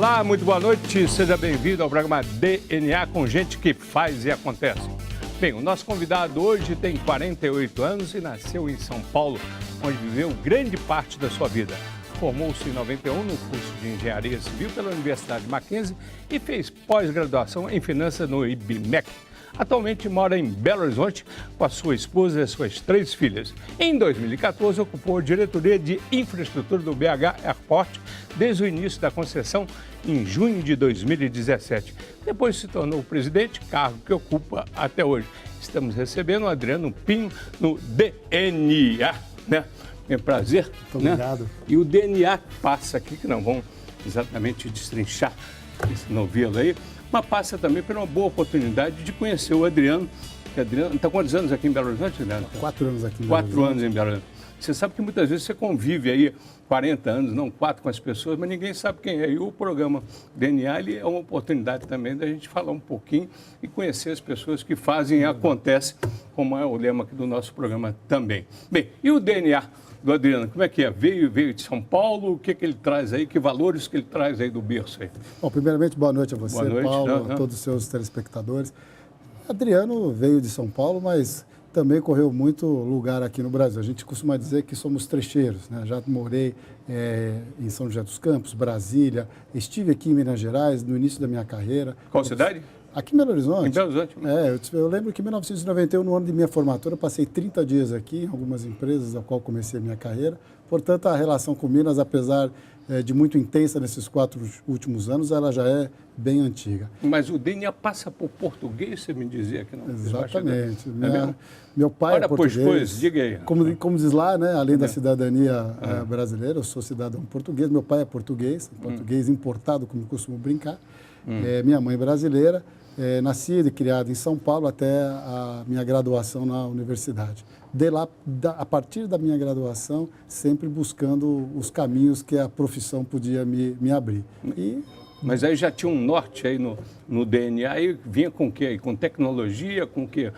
Olá, muito boa noite, seja bem-vindo ao programa DNA com gente que faz e acontece. Bem, o nosso convidado hoje tem 48 anos e nasceu em São Paulo, onde viveu grande parte da sua vida. Formou-se em 91 no curso de Engenharia Civil pela Universidade Mackenzie e fez pós-graduação em Finanças no IBMEC. Atualmente mora em Belo Horizonte com a sua esposa e as suas 3 filhas. Em 2014, ocupou a diretoria de infraestrutura do BH Airport desde o início da concessão em junho de 2017. Depois se tornou presidente, cargo que ocupa até hoje. Estamos recebendo o Adriano Pinho no DNA, né? É prazer. Muito obrigado. E o DNA passa aqui, que não vamos exatamente destrinchar esse novelo aí, mas passa também por uma boa oportunidade de conhecer o Adriano. Adriano está quantos anos aqui em Belo Horizonte, Adriano? 4 anos aqui em Belo Horizonte. 4 anos em Belo Horizonte. Você sabe que muitas vezes você convive aí 40 anos, não 4 com as pessoas, mas ninguém sabe quem é. E o programa DNA ele é uma oportunidade também da gente falar um pouquinho e conhecer as pessoas que fazem e acontecem, como é o lema aqui do nosso programa também. Bem, e o DNA do Adriano, como é que é? Veio de São Paulo, o que ele traz aí, que valores que ele traz aí do berço aí? Bom, primeiramente, boa noite a você, boa noite, Paulo, a todos os seus telespectadores. Adriano veio de São Paulo, mas também correu muito lugar aqui no Brasil. A gente costuma dizer que somos trecheiros, né? Já morei em São José dos Campos, Brasília, estive aqui em Minas Gerais no início da minha carreira. Qual cidade? Aqui em Belo Horizonte. Em Belo Horizonte. Eu lembro que em 1991, no ano de minha formatura, passei 30 dias aqui em algumas empresas, da qual comecei a minha carreira. Portanto, a relação com Minas, apesar de muito intensa nesses 4 últimos anos, ela já é bem antiga. Mas o DNA passa por português, você me dizia que não? Exatamente. Meu pai é português. Pois, diga aí. Como diz lá, né, além da cidadania brasileira, eu sou cidadão português, meu pai é português importado, como costumo brincar. Minha mãe é brasileira. Nascida e criada em São Paulo até a minha graduação na universidade. De lá, a partir da minha graduação, sempre buscando os caminhos que a profissão podia me abrir. Mas aí já tinha um norte aí no DNA, e vinha com o quê? Com tecnologia, com o quê?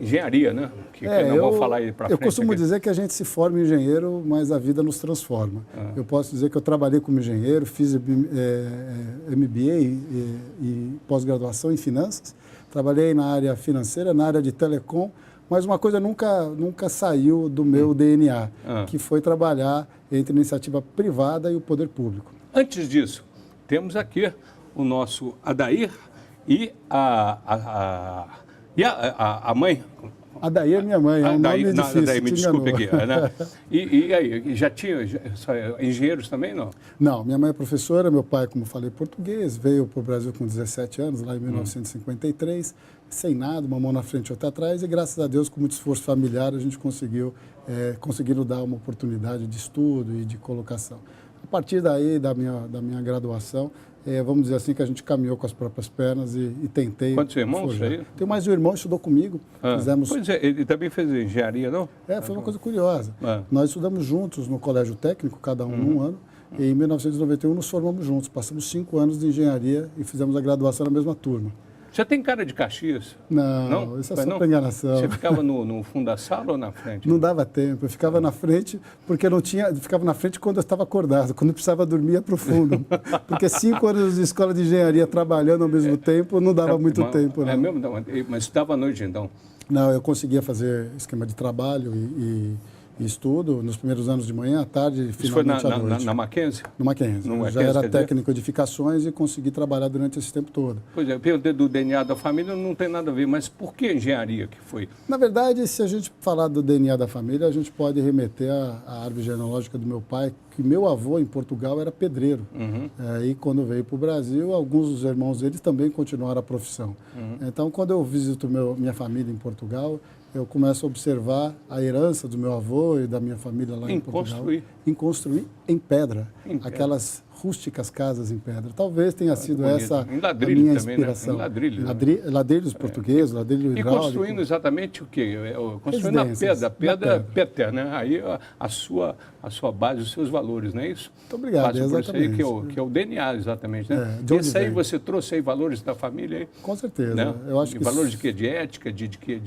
Engenharia, né? Que não vou falar aí para frente. Eu costumo dizer que a gente se forma engenheiro, mas a vida nos transforma. Eu posso dizer que eu trabalhei como engenheiro, fiz MBA e pós-graduação em finanças, trabalhei na área financeira, na área de telecom, mas uma coisa nunca saiu do meu DNA, que foi trabalhar entre a iniciativa privada e o poder público. Antes disso, temos aqui o nosso Adair e a mãe. Adair é minha mãe, é um nome difícil. Adair, me desculpe aqui. Né? E aí, já tinha engenheiros também, não? Não, minha mãe é professora, meu pai, como falei, português, veio para o Brasil com 17 anos, lá em 1953, sem nada, uma mão na frente e outra atrás, e graças a Deus, com muito esforço familiar, a gente conseguiu dar uma oportunidade de estudo e de colocação. A partir daí, da minha graduação, vamos dizer assim, que a gente caminhou com as próprias pernas e tentei... Quantos irmãos aí? Tenho mais um irmão, estudou comigo. Pois é, ele também fez engenharia, não? Foi uma coisa curiosa. Nós estudamos juntos no colégio técnico, cada um num ano, e em 1991 nos formamos juntos. Passamos 5 anos de engenharia e fizemos a graduação na mesma turma. Você tem cara de Caxias? Não, isso é só para enganação. Você ficava no fundo da sala ou na frente? Não dava tempo, eu ficava na frente, porque ficava na frente quando eu estava acordado, quando eu precisava dormir ia para o fundo. Porque 5 anos de escola de engenharia trabalhando ao mesmo tempo, não dava muito tempo. Não. É mesmo? Mas estudava à noite então? Não, eu conseguia fazer esquema de trabalho e estudo nos primeiros anos de manhã, à tarde e finalmente à noite. Na Mackenzie? No Mackenzie. Eu já era técnico em edificações e consegui trabalhar durante esse tempo todo. Pois é, do DNA da família não tem nada a ver, mas por que engenharia que foi? Na verdade, se a gente falar do DNA da família, a gente pode remeter à árvore genealógica do meu pai, que meu avô em Portugal era pedreiro. E quando veio para o Brasil, alguns dos irmãos dele também continuaram a profissão. Então, quando eu visito minha família em Portugal, eu começo a observar a herança do meu avô e da minha família lá em Portugal. Em construir em pedra. Aquelas rústicas casas em pedra. Talvez tenha sido essa a minha inspiração. Também, né? Em ladrilho. Ladrilhos portugueses, ladrilho hidráulico. E construindo exatamente o quê? Construindo a pedra péter, né? Aí a sua base, os seus valores, não é isso? Muito obrigado, exatamente. Isso aí que é o DNA, exatamente, né? Esse aí você trouxe aí valores da família? Aí, com certeza. Né? Eu acho que valores de quê? De ética, de quê?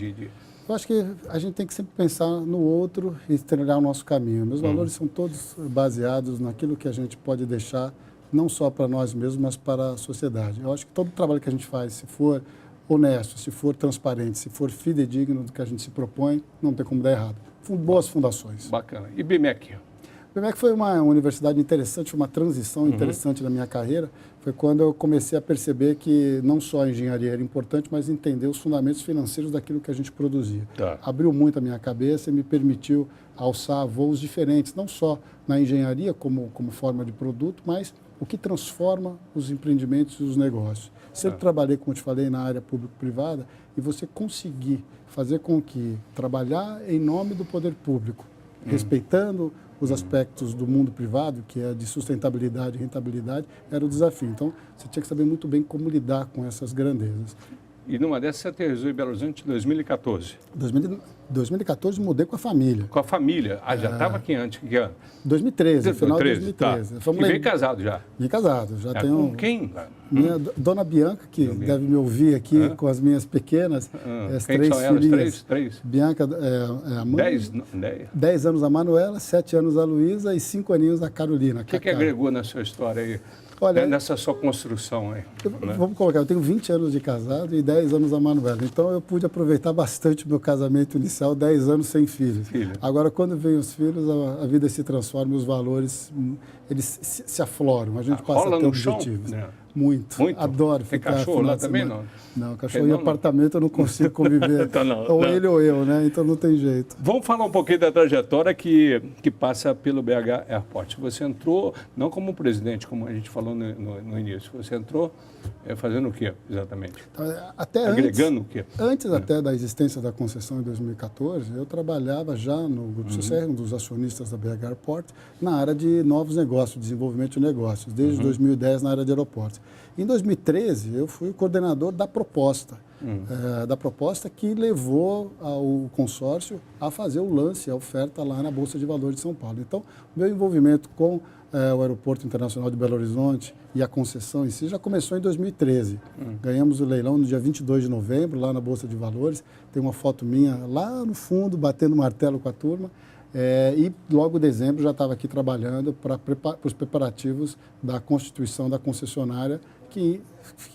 Eu acho que a gente tem que sempre pensar no outro e trilhar o nosso caminho. Meus valores são todos baseados naquilo que a gente pode deixar não só para nós mesmos, mas para a sociedade. Eu acho que todo trabalho que a gente faz, se for honesto, se for transparente, se for fidedigno do que a gente se propõe, não tem como dar errado. Boas fundações. Bacana. E BMEC? O BMEC foi uma universidade interessante, uma transição interessante na minha carreira. Foi quando eu comecei a perceber que não só a engenharia era importante, mas entender os fundamentos financeiros daquilo que a gente produzia. Tá. Abriu muito a minha cabeça e me permitiu alçar voos diferentes, não só na engenharia como forma de produto, mas o que transforma os empreendimentos e os negócios. Sempre trabalhei, como eu te falei, na área público-privada, e você conseguir fazer com que trabalhar em nome do poder público, respeitando os aspectos do mundo privado, que é de sustentabilidade e rentabilidade, era o desafio. Então, você tinha que saber muito bem como lidar com essas grandezas. E numa dessas você aterrissou em Belo Horizonte em 2014? 2014 mudei com a família. Com a família? Ah, já estava aqui antes? Que ano? 2013, final de 2013. Tá. E veio casado já? Vim casado. Já tenho com quem? Minha dona Bianca, que deve me ouvir aqui com as minhas pequenas. As quem três são elas? filhinhas. Três? Bianca é a mãe. 10 anos a Manuela, 7 anos a Luísa e 5 aninhos a Carolina. O que agregou na sua história aí? Olha, nessa sua construção aí. Né? Vamos colocar, eu tenho 20 anos de casado e 10 anos a Manuela. Então, eu pude aproveitar bastante o meu casamento inicial, 10 anos sem filhos. Agora, quando vem os filhos, a vida se transforma e os valores, eles se afloram. A gente passa a ter objetivos. Né? Muito. Adoro ficar. Tem cachorro lá também, não? Não, cachorro em apartamento eu não consigo conviver. Então, não, ou ele ou eu, né? Então não tem jeito. Vamos falar um pouquinho da trajetória que passa pelo BH Airport. Você entrou, não como presidente, como a gente falou no início, você entrou fazendo o quê, exatamente? Até agregando o quê? Antes até da existência da concessão em 2014, eu trabalhava já no Grupo CCR, um dos acionistas da BH Airport, na área de novos negócios, desenvolvimento de negócios, desde 2010 na área de aeroportos. Em 2013, eu fui o coordenador da proposta, que levou o consórcio a fazer o lance, a oferta lá na Bolsa de Valores de São Paulo. Então, meu envolvimento com o Aeroporto Internacional de Belo Horizonte e a concessão em si já começou em 2013. Ganhamos o leilão no dia 22 de novembro, lá na Bolsa de Valores. Tem uma foto minha lá no fundo, batendo martelo com a turma. E logo em dezembro já estava aqui trabalhando para os preparativos da constituição da concessionária, que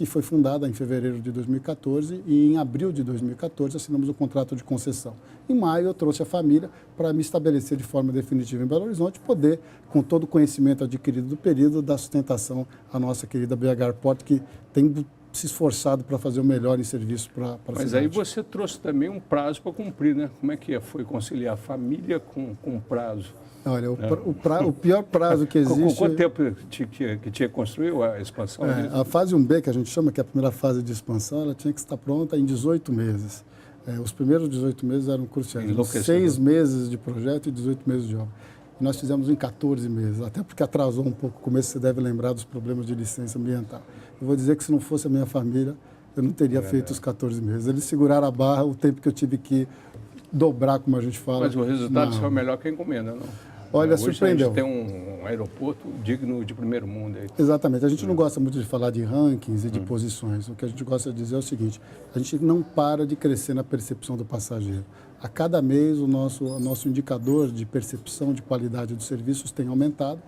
foi fundada em fevereiro de 2014, e em abril de 2014 assinamos o contrato de concessão. Em maio eu trouxe a família para me estabelecer de forma definitiva em Belo Horizonte, poder, com todo o conhecimento adquirido do período, dar sustentação à nossa querida BH Airport, que tem se esforçado para fazer o melhor em serviço para a cidade. Mas aí você trouxe também um prazo para cumprir, né? Como é que foi conciliar a família com prazo? Olha, o pior prazo que existe... Com quanto tempo que tinha construído a expansão? A fase 1B, que a gente chama, que é a primeira fase de expansão, ela tinha que estar pronta em 18 meses. Os primeiros 18 meses eram cruciais. 6 meses de projeto e 18 meses de obra. E nós fizemos em 14 meses, até porque atrasou um pouco o começo, você deve lembrar dos problemas de licença ambiental. Eu vou dizer que se não fosse a minha família, eu não teria feito os 14 meses. Eles seguraram a barra o tempo que eu tive que dobrar, como a gente fala. Mas o resultado saiu melhor que a encomenda, não? Olha, hoje surpreendeu. A gente tem um aeroporto digno de primeiro mundo. Aí. Exatamente. A gente não gosta muito de falar de rankings e de posições. O que a gente gosta de dizer é o seguinte: a gente não para de crescer na percepção do passageiro. A cada mês, o nosso indicador de percepção de qualidade dos serviços tem aumentado.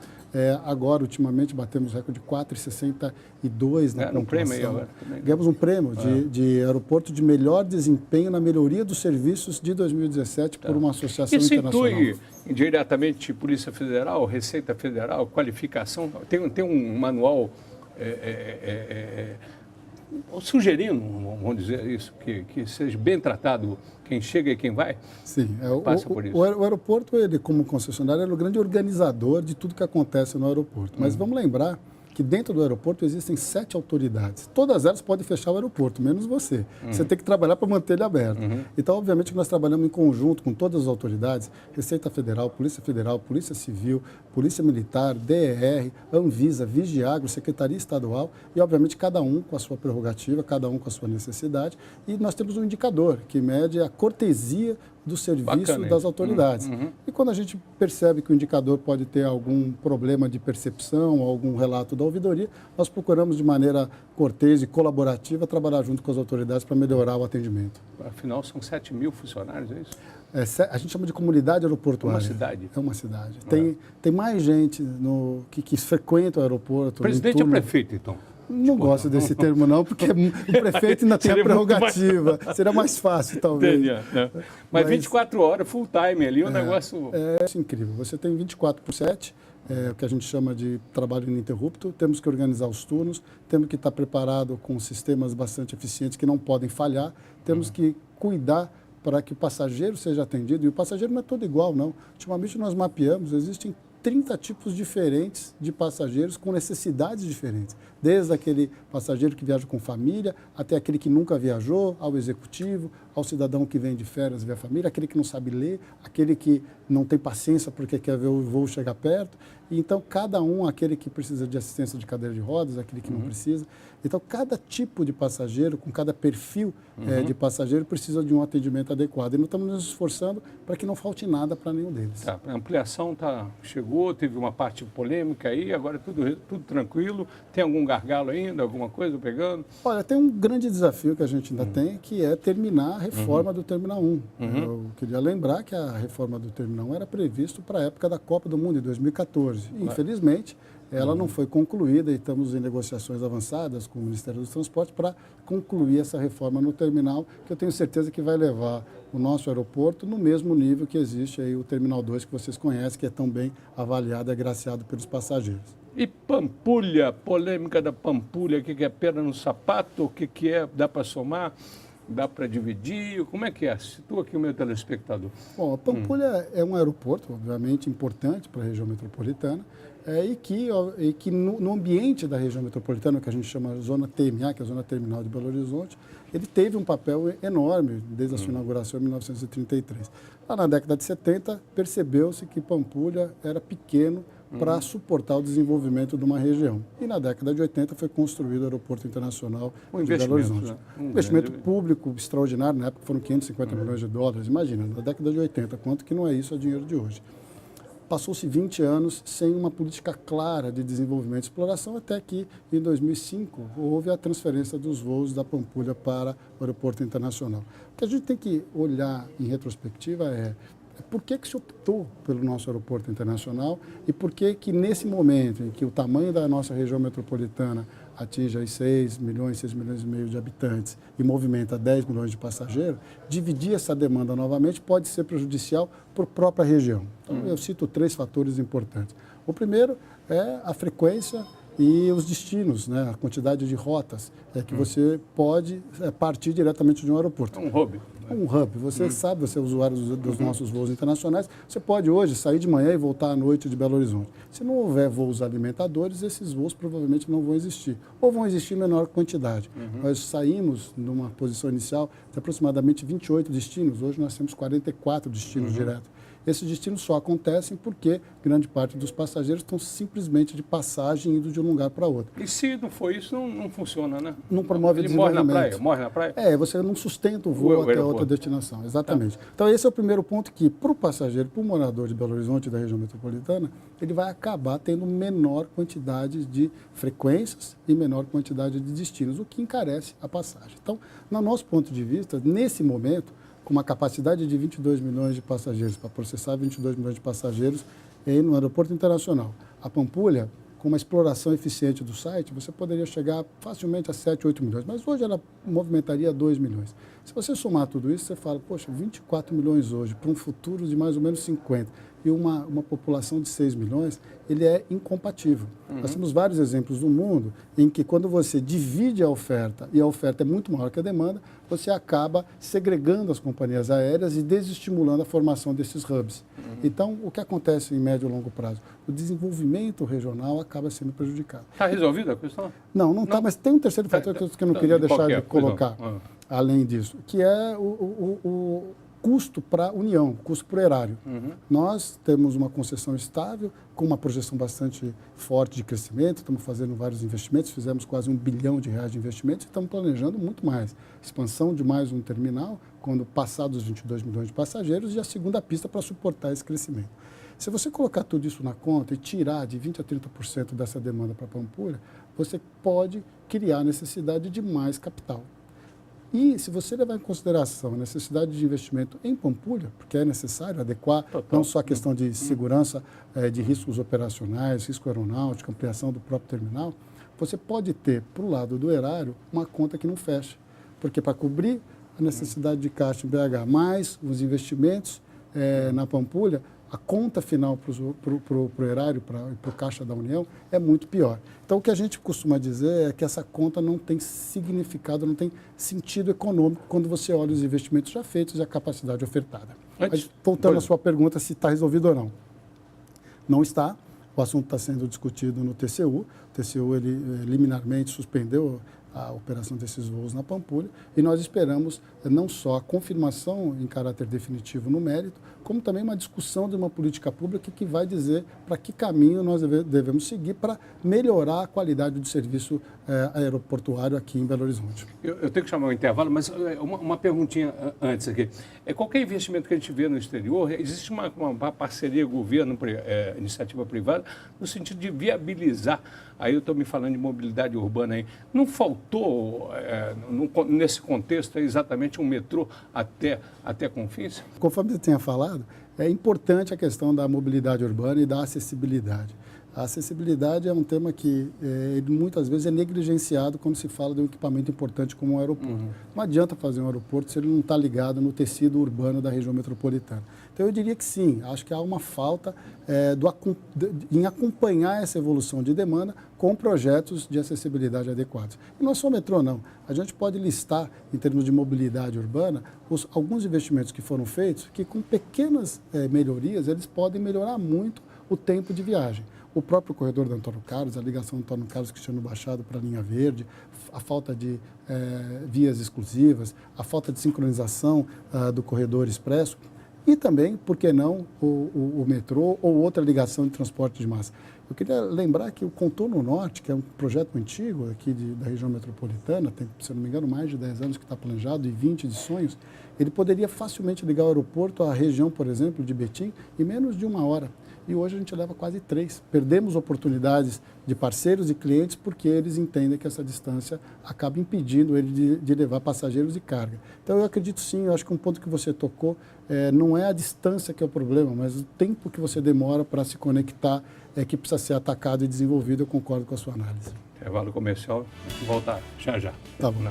Agora, ultimamente, batemos recorde de 4,62 na pontuação. Um prêmio aí agora. Ganhamos um prêmio de aeroporto de melhor desempenho na melhoria dos serviços de 2017 por uma associação internacional. Isso inclui indiretamente Polícia Federal, Receita Federal, qualificação? Tem um manual sugerindo, vamos dizer isso, que seja bem tratado quem chega e quem vai? Sim. Passa por isso. O aeroporto, ele, como concessionário, é o grande organizador de tudo que acontece no aeroporto. Mas vamos lembrar que dentro do aeroporto existem 7 autoridades. Todas elas podem fechar o aeroporto, menos você. Você tem que trabalhar para manter ele aberto. Então, obviamente, que nós trabalhamos em conjunto com todas as autoridades, Receita Federal, Polícia Civil, Polícia Militar, DER, Anvisa, Vigiagro, Secretaria Estadual e, obviamente, cada um com a sua prerrogativa, cada um com a sua necessidade. E nós temos um indicador que mede a cortesia do serviço Bacana das isso. autoridades. E quando a gente percebe que o indicador pode ter algum problema de percepção, algum relato da ouvidoria, nós procuramos de maneira cortês e colaborativa trabalhar junto com as autoridades para melhorar o atendimento. Afinal, são 7 mil funcionários, é isso? A gente chama de comunidade aeroportuária. Uma cidade. É uma cidade. Tem mais gente que frequenta o aeroporto. O presidente é prefeito, então? Não gosto desse termo, não, porque o prefeito ainda tem a prerrogativa. Seria mais fácil, talvez. Entendi, né? Mas 24 horas, full time ali, um negócio... É incrível. Você tem 24/7, o que a gente chama de trabalho ininterrupto. Temos que organizar os turnos, temos que estar preparado com sistemas bastante eficientes que não podem falhar. Temos que cuidar para que o passageiro seja atendido. E o passageiro não é todo igual, não. Ultimamente nós mapeamos, existem 30 tipos diferentes de passageiros com necessidades diferentes. Desde aquele passageiro que viaja com família, até aquele que nunca viajou, ao executivo, ao cidadão que vem de férias ver a família, aquele que não sabe ler, aquele que não tem paciência porque quer ver o voo chegar perto. E então, cada um, aquele que precisa de assistência de cadeira de rodas, aquele que não precisa. Então, cada tipo de passageiro, com cada perfil de passageiro, precisa de um atendimento adequado. E nós estamos nos esforçando para que não falte nada para nenhum deles. Tá, a ampliação chegou, teve uma parte polêmica aí, agora é tudo tranquilo. Tem algum gargalo ainda, alguma coisa pegando? Olha, tem um grande desafio que a gente ainda tem, que é terminar a reforma do Terminal 1. Eu queria lembrar que a reforma do Terminal 1 era previsto para a época da Copa do Mundo, em 2014. Infelizmente, ela não foi concluída e estamos em negociações avançadas com o Ministério dos Transportes para concluir essa reforma no terminal, que eu tenho certeza que vai levar o nosso aeroporto no mesmo nível que existe aí o Terminal 2, que vocês conhecem, que é tão bem avaliado e agraciado pelos passageiros. E Pampulha, polêmica da Pampulha, o que é pedra no sapato, o que é, dá para somar, dá para dividir, como é que é? Situa aqui o meu telespectador. Bom, a Pampulha é um aeroporto, obviamente, importante para a região metropolitana, e que no ambiente da região metropolitana, que a gente chama de Zona TMA, que é a Zona Terminal de Belo Horizonte, ele teve um papel enorme desde a sua inauguração em 1933. Lá na década de 70, percebeu-se que Pampulha era pequeno para suportar o desenvolvimento de uma região. E na década de 80 foi construído o Aeroporto Internacional de Belo Horizonte. Né? Um investimento público extraordinário, na época foram 550 milhões de dólares. Imagina, na década de 80, quanto que não é isso a dinheiro de hoje. Passou-se 20 anos sem uma política clara de desenvolvimento e exploração, até que, em 2005, houve a transferência dos voos da Pampulha para o Aeroporto Internacional. O que a gente tem que olhar em retrospectiva é por que se optou pelo nosso aeroporto internacional e por que nesse momento em que o tamanho da nossa região metropolitana atinge aí 6 milhões e meio de habitantes e movimenta 10 milhões de passageiros, dividir essa demanda novamente pode ser prejudicial para a própria região. Então, eu cito 3 fatores importantes. O primeiro é a frequência e os destinos, né? A quantidade de rotas que você pode partir diretamente de um aeroporto. É um hub. Um hub. Você sabe, você é usuário dos nossos voos internacionais, você pode hoje sair de manhã e voltar à noite de Belo Horizonte. Se não houver voos alimentadores, esses voos provavelmente não vão existir. Ou vão existir em menor quantidade. Nós saímos numa posição inicial de aproximadamente 28 destinos. Hoje nós temos 44 destinos diretos. Esses destinos só acontecem porque grande parte dos passageiros estão simplesmente de passagem indo de um lugar para outro. E se não for isso, não funciona, né? Não promove desenvolvimento. Morre na praia? Você não sustenta o voo até outra destinação, exatamente. Então esse é o primeiro ponto que, para o passageiro, para o morador de Belo Horizonte e da região metropolitana, ele vai acabar tendo menor quantidade de frequências e menor quantidade de destinos, o que encarece a passagem. Então, no nosso ponto de vista, nesse momento, com uma capacidade de 22 milhões de passageiros, para processar 22 milhões de passageiros no aeroporto internacional. A Pampulha, com uma exploração eficiente do site, você poderia chegar facilmente a 7, 8 milhões, mas hoje ela movimentaria 2 milhões. Se você somar tudo isso, você fala, poxa, 24 milhões hoje, para um futuro de mais ou menos 50, e uma população de 6 milhões, ele é incompatível. Nós temos vários exemplos no mundo em que quando você divide a oferta e a oferta é muito maior que a demanda, você acaba segregando as companhias aéreas e desestimulando a formação desses hubs. Então, o que acontece em médio e longo prazo? O desenvolvimento regional acaba sendo prejudicado. Está resolvida a questão? Não está, mas tem um terceiro fator que eu não queria deixar de colocar, além disso, que é custo para a União, custo para o erário. Nós temos uma concessão estável, com uma projeção bastante forte de crescimento, estamos fazendo vários investimentos, fizemos quase R$1 bilhão de investimentos e estamos planejando muito mais. Expansão de mais um terminal, quando passar dos 22 milhões de passageiros, e a segunda pista para suportar esse crescimento. Se você colocar tudo isso na conta e tirar de 20% a 30% dessa demanda para Pampulha, você pode criar necessidade de mais capital. E se você levar em consideração a necessidade de investimento em Pampulha, porque é necessário adequar não só a questão de segurança, de riscos operacionais, risco aeronáutico, ampliação do próprio terminal, você pode ter, para o lado do erário, uma conta que não fecha. Porque para cobrir a necessidade de caixa em BH, mais os investimentos na Pampulha, a conta final para o erário, para o Caixa da União, é muito pior. Então, o que a gente costuma dizer é que essa conta não tem significado, não tem sentido econômico quando você olha os investimentos já feitos e a capacidade ofertada. Mas, voltando à sua pergunta, se está resolvido ou não. Não está. O assunto está sendo discutido no TCU. O TCU, ele liminarmente suspendeu a operação desses voos na Pampulha, e nós esperamos não só a confirmação em caráter definitivo no mérito, como também uma discussão de uma política pública que vai dizer para que caminho nós devemos seguir para melhorar a qualidade do serviço aeroportuário aqui em Belo Horizonte. Eu tenho que chamar o intervalo, mas uma perguntinha antes aqui. Qualquer investimento que a gente vê no exterior, existe uma parceria governo, iniciativa privada, no sentido de viabilizar. Aí eu estou me falando de mobilidade urbana aí. Não faltou, nesse contexto, exatamente um metrô até Confins? Conforme você tinha falado, é importante a questão da mobilidade urbana e da acessibilidade. A acessibilidade é um tema que muitas vezes é negligenciado quando se fala de um equipamento importante como um aeroporto. Não adianta fazer um aeroporto se ele não está ligado no tecido urbano da região metropolitana. Então, eu diria que sim, acho que há uma falta em acompanhar essa evolução de demanda com projetos de acessibilidade adequados. E não é só o metrô, não. A gente pode listar, em termos de mobilidade urbana, alguns investimentos que foram feitos que, com pequenas melhorias, eles podem melhorar muito o tempo de viagem. O próprio corredor do Antônio Carlos, a ligação do Antônio Carlos Cristiano Machado para a linha verde, a falta de vias exclusivas, a falta de sincronização do corredor expresso e também, por que não, o metrô ou outra ligação de transporte de massa. Eu queria lembrar que o Contorno Norte, que é um projeto antigo aqui da região metropolitana, tem, se não me engano, mais de 10 anos que está planejado e 20 de sonhos, ele poderia facilmente ligar o aeroporto à região, por exemplo, de Betim, em menos de 1 hora. E hoje a gente leva quase 3. Perdemos oportunidades de parceiros e clientes porque eles entendem que essa distância acaba impedindo ele de levar passageiros e carga. Então, eu acredito sim, eu acho que um ponto que você tocou não é a distância que é o problema, mas o tempo que você demora para se conectar que precisa ser atacado e desenvolvido. Eu concordo com a sua análise. Intervalo comercial, voltar já. Tá bom.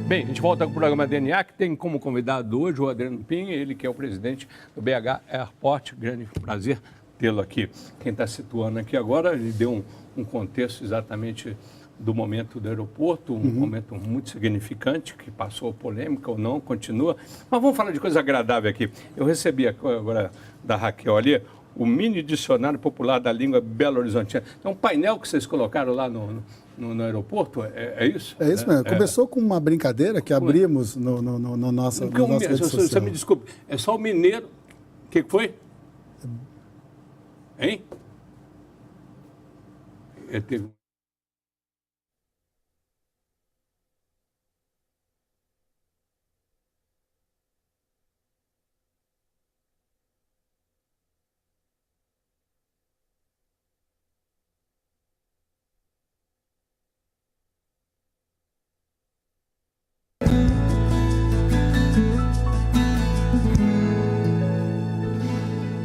Bem, a gente volta com o programa DNA, que tem como convidado hoje o Adriano Pin, ele que é o presidente do BH Airport. Grande prazer tê-lo aqui. Quem está situando aqui agora, ele deu um contexto exatamente do momento do aeroporto, um momento muito significante, que passou polêmica ou não, continua. Mas vamos falar de coisa agradável aqui. Eu recebi agora da Raquel ali o mini dicionário popular da língua belo-horizontina. É um painel que vocês colocaram lá no aeroporto, é isso? É isso mesmo. Começou com uma brincadeira que abrimos no nossa rede social. Você me desculpe, é só o mineiro. O que foi? Hein? Teve...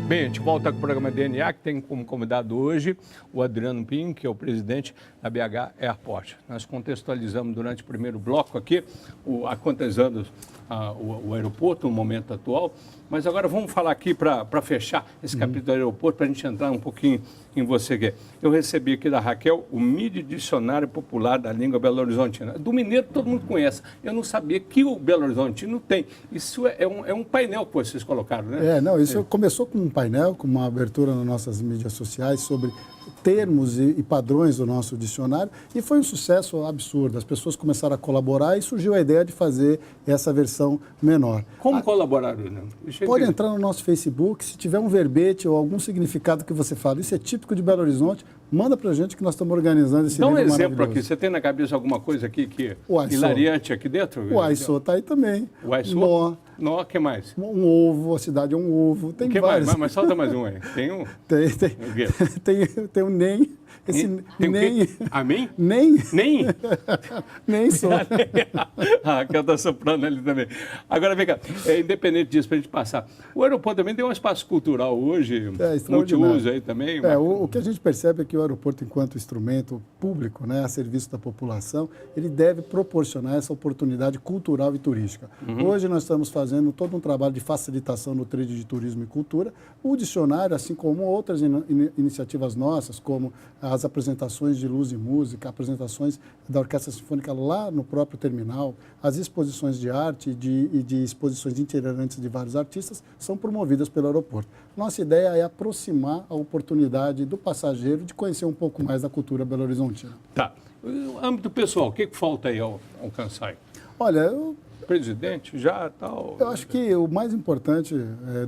Bem, a gente volta com o programa DNA, que tem como convidado hoje o Adriano Pin, que é o presidente da BH Airport. Nós contextualizamos durante o primeiro bloco aqui há quantos anos o aeroporto no momento atual. Mas agora vamos falar aqui para fechar esse capítulo do aeroporto, para a gente entrar um pouquinho em você, Gui. Eu recebi aqui da Raquel o MIDI Dicionário Popular da Língua Belo-Horizontina. Do mineiro todo mundo conhece. Eu não sabia que o Belo-Horizontino tem. Isso é um painel que vocês colocaram, né? Isso começou com um painel, com uma abertura nas nossas mídias sociais sobre termos e padrões do nosso dicionário, e foi um sucesso absurdo. As pessoas começaram a colaborar e surgiu a ideia de fazer essa versão menor. Como colaborar, né? Pode entrar no nosso Facebook, se tiver um verbete ou algum significado que você fala, isso é típico de Belo Horizonte, manda pra gente que nós estamos organizando esse livro maravilhoso. Dá um exemplo aqui, você tem na cabeça alguma coisa aqui que hilariante aqui dentro? O Aiçô está aí também. O Aiçô? Nó, o que mais? Um ovo, a cidade é um ovo, tem vários. Mais? Mas solta mais um aí. Tem um? Tem um NEM. Esse nem. A mim? Nem. Nem? Nem sou. A Raquel está soprando ali também. Agora, vem cá, independente disso, para a gente passar. O aeroporto também tem um espaço cultural hoje, multiuso aí também. O que a gente percebe é que o aeroporto, enquanto instrumento público, né, a serviço da população, ele deve proporcionar essa oportunidade cultural e turística. Hoje nós estamos fazendo todo um trabalho de facilitação no trade de turismo e cultura. O dicionário, assim como outras iniciativas nossas, como as apresentações de luz e música, apresentações da Orquestra Sinfônica lá no próprio terminal, as exposições de arte e de exposições itinerantes de vários artistas são promovidas pelo aeroporto. Nossa ideia é aproximar a oportunidade do passageiro de conhecer um pouco mais da cultura belo-horizontina. Tá. No âmbito pessoal, o que falta aí ao alcançar? Olha, presidente já tal. Eu acho que o mais importante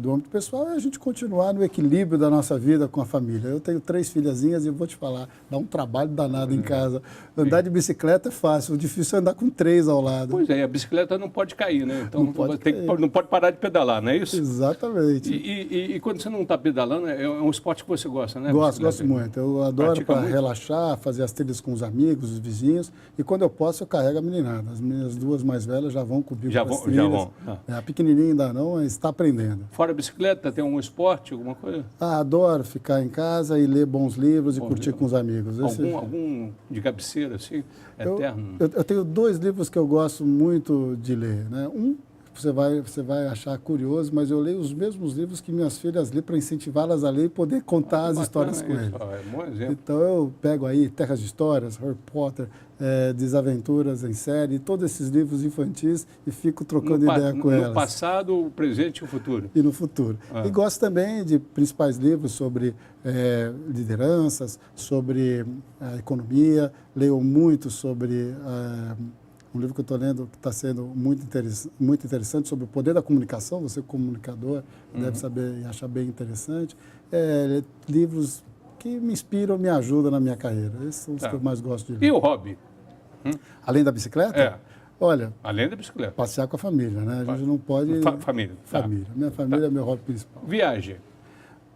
do âmbito pessoal é a gente continuar no equilíbrio da nossa vida com a família. Eu tenho 3 filhazinhas e vou te falar, dá um trabalho danado em casa. Andar de bicicleta é fácil, o difícil é andar com 3 ao lado. Pois é, a bicicleta não pode cair, né? Então não pode parar de pedalar, não é isso? Exatamente. E quando você não está pedalando, é um esporte que você gosta, né? Gosto muito. Eu adoro para relaxar, fazer as trilhas com os amigos, os vizinhos. E quando eu posso, eu carrego a meninada. As minhas 2 mais velhas já vão comigo para as trilhas. Já vão. A pequenininha ainda não, mas está aprendendo. Fora a bicicleta, tem um esporte, alguma coisa? Adoro ficar em casa e ler bons livros e curtir com os amigos. Algum de cabeceira, assim, eterno? Eu tenho 2 livros que eu gosto muito de ler, né? Você vai achar curioso, mas eu leio os mesmos livros que minhas filhas lêem para incentivá-las a ler e poder contar as histórias com eles. É um bom exemplo. Então eu pego aí Terras de Histórias, Harry Potter, Desaventuras em Série, todos esses livros infantis e fico trocando ideia com elas. No passado, o presente e o futuro. E no futuro. E gosto também de principais livros sobre lideranças, sobre economia, leio muito sobre... um livro que eu estou lendo que está sendo muito interessante sobre o poder da comunicação. Você, comunicador, deve saber e achar bem interessante. Livros que me inspiram, me ajudam na minha carreira. Esses são os que eu mais gosto de ler. E o hobby? Além da bicicleta? Olha, além da bicicleta. Passear com a família, né? A gente não pode... Família. Família. Minha família é meu hobby principal. Viagem?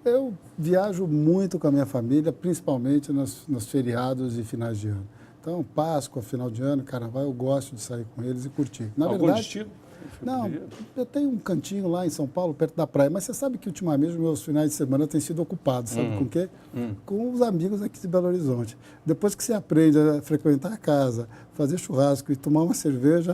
Eu viajo muito com a minha família, principalmente nos feriados e finais de ano. Então, Páscoa, final de ano, Carnaval, eu gosto de sair com eles e curtir. Na Algum verdade, destino? Não, eu tenho um cantinho lá em São Paulo, perto da praia, mas você sabe que ultimamente os meus finais de semana têm sido ocupados, sabe com o quê? Com os amigos aqui de Belo Horizonte. Depois que você aprende a frequentar a casa, fazer churrasco e tomar uma cerveja...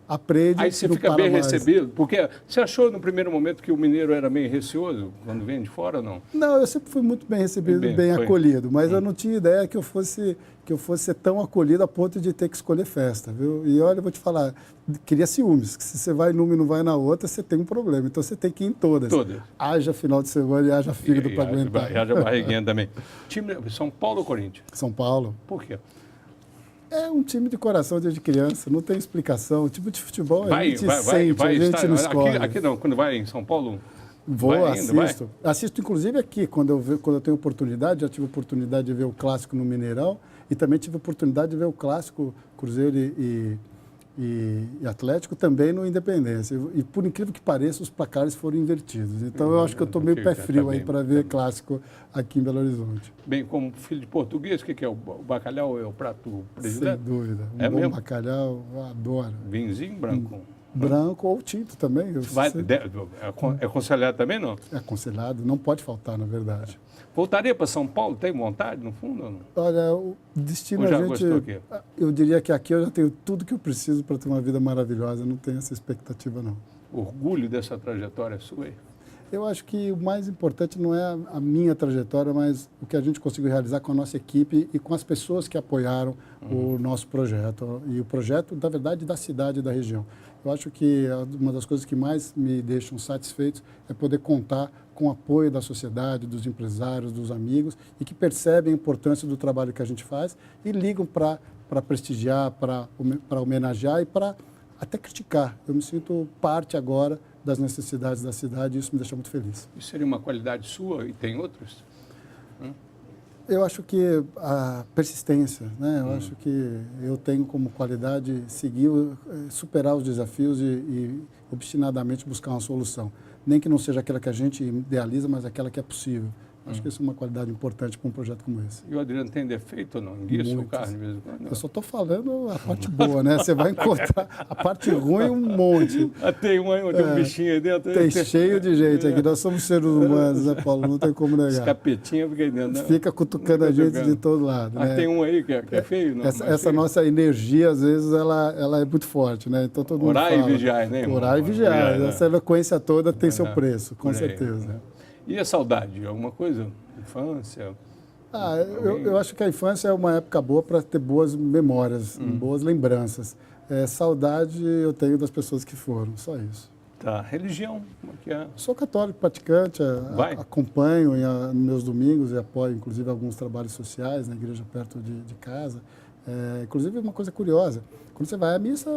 Aprende. Aí você fica bem recebido, porque você achou no primeiro momento que o mineiro era meio receoso quando vem de fora ou não? Não, eu sempre fui muito bem recebido, bem acolhido, mas eu não tinha ideia que eu fosse ser tão acolhido a ponto de ter que escolher festa, viu? E olha, eu vou te falar, queria ciúmes, que se você vai numa e não vai na outra, você tem um problema, então você tem que ir em todas. Haja final de semana e haja fígado para aguentar. Haja barriguinha também. Time São Paulo ou Corinthians? São Paulo. Por quê? É um time de coração desde criança, não tem explicação. O time de futebol a gente sente, a gente não escolhe. Aqui não, quando vai em São Paulo... Vou, assisto. Assisto, inclusive, aqui, quando eu tenho oportunidade, já tive oportunidade de ver o Clássico no Mineirão e também tive oportunidade de ver o Clássico Cruzeiro e Atlético também no Independência. E, por incrível que pareça, os placares foram invertidos. Então, eu acho que eu estou meio pé frio aí para ver Clássico aqui em Belo Horizonte. Bem, como filho de português, o que é? O bacalhau é o prato predileto? Sem dúvida. Bom bacalhau, eu adoro. Vinzinho branco? Branco ou tinto também. É aconselhado também, não? É aconselhado, não pode faltar, na verdade. Voltaria para São Paulo? Tem vontade, no fundo? Ou não? Olha, o destino Ou já a gente... gostou aqui? Eu diria que aqui eu já tenho tudo que eu preciso para ter uma vida maravilhosa. Não tenho essa expectativa, não. Orgulho dessa trajetória sua aí? Eu acho que o mais importante não é a minha trajetória, mas o que a gente conseguiu realizar com a nossa equipe e com as pessoas que apoiaram o nosso projeto. E o projeto, na verdade, da cidade e da região. Eu acho que uma das coisas que mais me deixam satisfeitos é poder contar com o apoio da sociedade, dos empresários, dos amigos, e que percebem a importância do trabalho que a gente faz e ligam para prestigiar, para homenagear e para até criticar. Eu me sinto parte agora das necessidades da cidade e isso me deixa muito feliz. Isso seria uma qualidade sua e tem outros? Eu acho que a persistência, né? Eu acho que eu tenho como qualidade seguir, superar os desafios e obstinadamente buscar uma solução. Nem que não seja aquela que a gente idealiza, mas aquela que é possível. Acho que isso é uma qualidade importante para um projeto como esse. E o Adriano tem defeito ou não? Enguiça o carro de vez em quando? Eu só estou falando a parte boa, né? Você vai encontrar a parte ruim um monte. Tem um bichinho aí dentro. Tem cheio de gente aqui. Nós somos seres humanos, né, Paulo? Não tem como negar. Esse capetinha fica aí dentro. Fica cutucando a gente de todo lado. Né? Tem um aí que é feio, não? Essa nossa energia, às vezes, ela é muito forte, né? Então todo mundo Orar fala. e vigiar, né? Orar e vigiar. Essa eloquência toda tem seu preço, com certeza. Né? E a saudade? Alguma coisa? Infância? Eu acho que a infância é uma época boa para ter boas memórias, boas lembranças. Saudade eu tenho das pessoas que foram, só isso. Tá. Religião? Como é que é? Sou católico praticante, acompanho nos meus domingos e apoio, inclusive, alguns trabalhos sociais na igreja perto de casa. Inclusive, uma coisa curiosa, quando você vai à missa,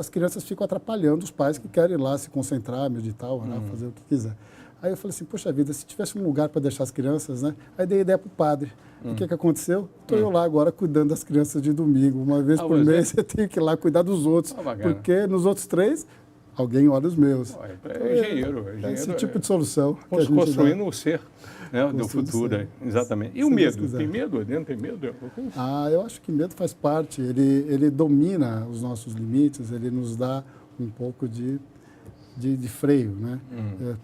as crianças ficam atrapalhando os pais que querem ir lá se concentrar, meditar, orar, fazer o que quiser. Aí eu falei assim, poxa vida, se tivesse um lugar para deixar as crianças, né? Aí dei ideia para o padre. O que aconteceu? Estou eu lá agora cuidando das crianças de domingo. Uma vez por mês eu tenho que ir lá cuidar dos outros. porque nos outros 3, alguém olha os meus. Engenheiro. Esse tipo de solução. Construindo o ser, né, do futuro. Exatamente. E o medo? Tem medo? Dentro tem medo? Eu acho que medo faz parte. Ele domina os nossos limites, ele nos dá um pouco de freio, né?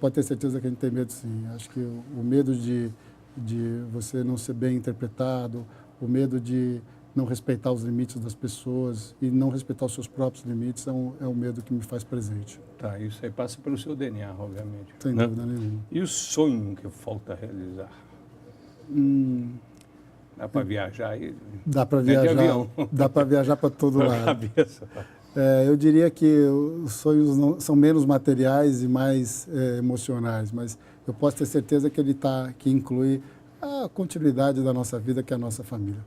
Pode ter certeza que a gente tem medo, sim. Acho que o medo de você não ser bem interpretado, o medo de não respeitar os limites das pessoas e não respeitar os seus próprios limites é um medo que me faz presente. Tá, isso aí passa pelo seu DNA, obviamente. Sem dúvida nenhuma. E o sonho que falta realizar? Dá para viajar aí? Dá para viajar. De avião. Dá para viajar para todo lado. Cabeça. Eu diria que os sonhos são menos materiais e mais emocionais, mas eu posso ter certeza que inclui a continuidade da nossa vida, que é a nossa família.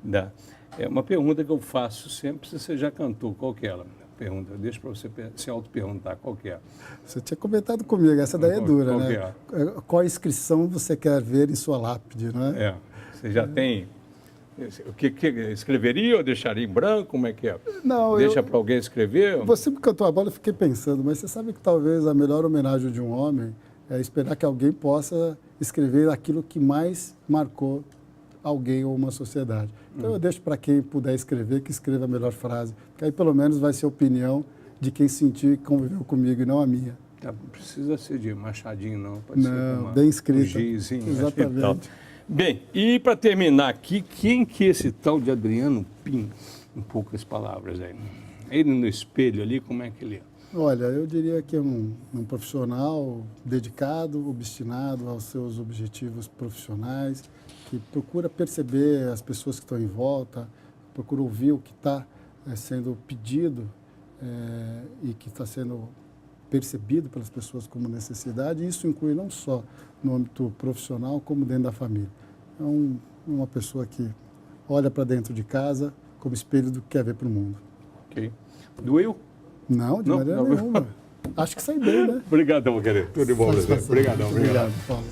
Dá. É uma pergunta que eu faço sempre, se você já cantou, qual que é ela? Pergunta, deixa para você se auto-perguntar, qual que é? Você tinha comentado comigo, essa daí é dura, qual né? Que é? Qual inscrição você quer ver em sua lápide, não é? Você já tem... O que escreveria ou deixaria em branco? Como é que é? Não, deixa para alguém escrever? Você me cantou a bola, eu fiquei pensando, mas você sabe que talvez a melhor homenagem de um homem é esperar que alguém possa escrever aquilo que mais marcou alguém ou uma sociedade. Então eu deixo para quem puder escrever, que escreva a melhor frase, porque aí pelo menos vai ser a opinião de quem sentiu e conviveu comigo e não a minha. Não precisa ser de machadinho, não. Pode ser bem escrito. Gizinho, exatamente. Bem, e para terminar aqui, quem que é esse tal de Adriano Pim? Em poucas palavras aí. Ele no espelho ali, como é que ele é? Olha, eu diria que é um profissional dedicado, obstinado aos seus objetivos profissionais, que procura perceber as pessoas que estão em volta, procura ouvir o que está sendo pedido e que está sendo percebido pelas pessoas como necessidade, e isso inclui não só no âmbito profissional, como dentro da família. É uma pessoa que olha para dentro de casa como espelho do que quer ver para o mundo. Ok. Doeu? Não, de maneira nenhuma. Acho que sai bem, né? Obrigadão, querido. Tudo de bom, Brasil. Obrigadão. Obrigado, Paulo.